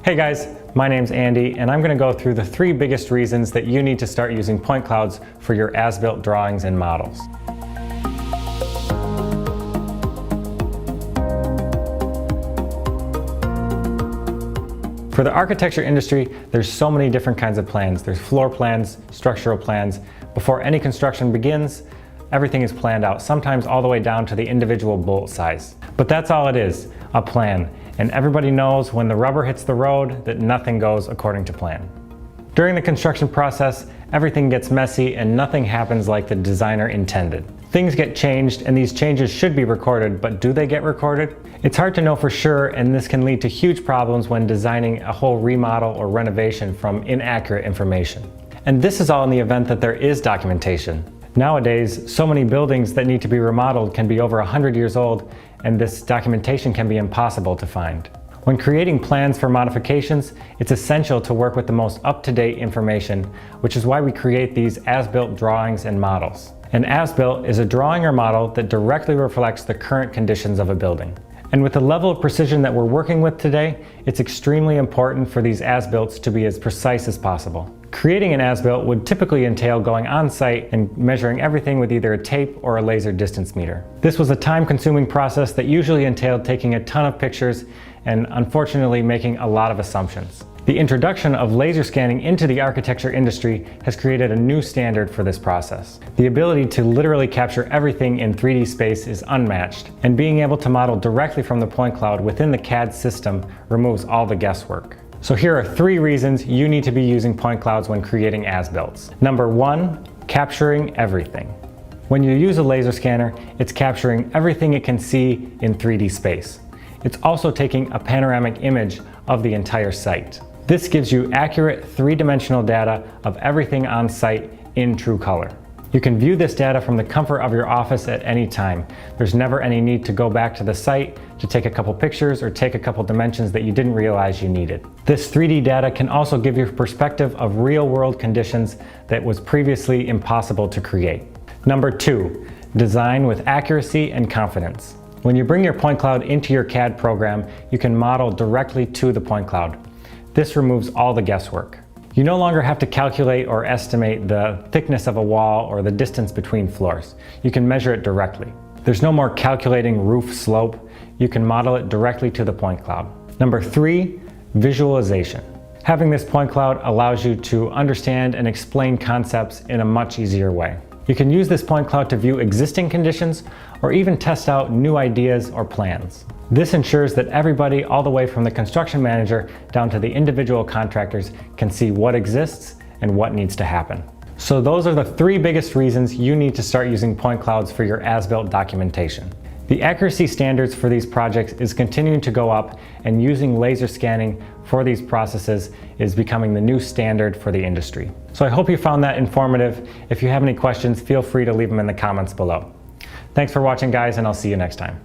Hey guys, my name's Andy, and I'm going to go through the 3 biggest reasons that you need to start using point clouds for your as-built drawings and models. For the architecture industry, there's so many different kinds of plans. There's floor plans, structural plans. Before any construction begins, everything is planned out, sometimes all the way down to the individual bolt size. But that's all it is, a plan. And everybody knows when the rubber hits the road that nothing goes according to plan. During the construction process, everything gets messy and nothing happens like the designer intended. Things get changed and these changes should be recorded, but do they get recorded? It's hard to know for sure, and this can lead to huge problems when designing a whole remodel or renovation from inaccurate information. And this is all in the event that there is documentation. Nowadays, so many buildings that need to be remodeled can be over 100 years old, and this documentation can be impossible to find. When creating plans for modifications, it's essential to work with the most up-to-date information, which is why we create these as-built drawings and models. An as-built is a drawing or model that directly reflects the current conditions of a building. And with the level of precision that we're working with today, it's extremely important for these as-builts to be as precise as possible. Creating an as-built would typically entail going on site and measuring everything with either a tape or a laser distance meter. This was a time-consuming process that usually entailed taking a ton of pictures and unfortunately making a lot of assumptions. The introduction of laser scanning into the architecture industry has created a new standard for this process. The ability to literally capture everything in 3D space is unmatched, and being able to model directly from the point cloud within the CAD system removes all the guesswork. So here are 3 reasons you need to be using point clouds when creating as-builts. Number 1, capturing everything. When you use a laser scanner, it's capturing everything it can see in 3D space. It's also taking a panoramic image of the entire site. This gives you accurate 3-dimensional data of everything on site in true color. You can view this data from the comfort of your office at any time. There's never any need to go back to the site to take a couple pictures or take a couple dimensions that you didn't realize you needed. This 3D data can also give you a perspective of real-world conditions that was previously impossible to create. Number 2, design with accuracy and confidence. When you bring your point cloud into your CAD program, you can model directly to the point cloud. This removes all the guesswork. You no longer have to calculate or estimate the thickness of a wall or the distance between floors. You can measure it directly. There's no more calculating roof slope. You can model it directly to the point cloud. Number 3, visualization. Having this point cloud allows you to understand and explain concepts in a much easier way. You can use this point cloud to view existing conditions or even test out new ideas or plans. This ensures that everybody, all the way from the construction manager down to the individual contractors, can see what exists and what needs to happen. So those are the 3 biggest reasons you need to start using point clouds for your as-built documentation. The accuracy standards for these projects is continuing to go up, and using laser scanning for these processes is becoming the new standard for the industry. So I hope you found that informative. If you have any questions, feel free to leave them in the comments below. Thanks for watching, guys, and I'll see you next time.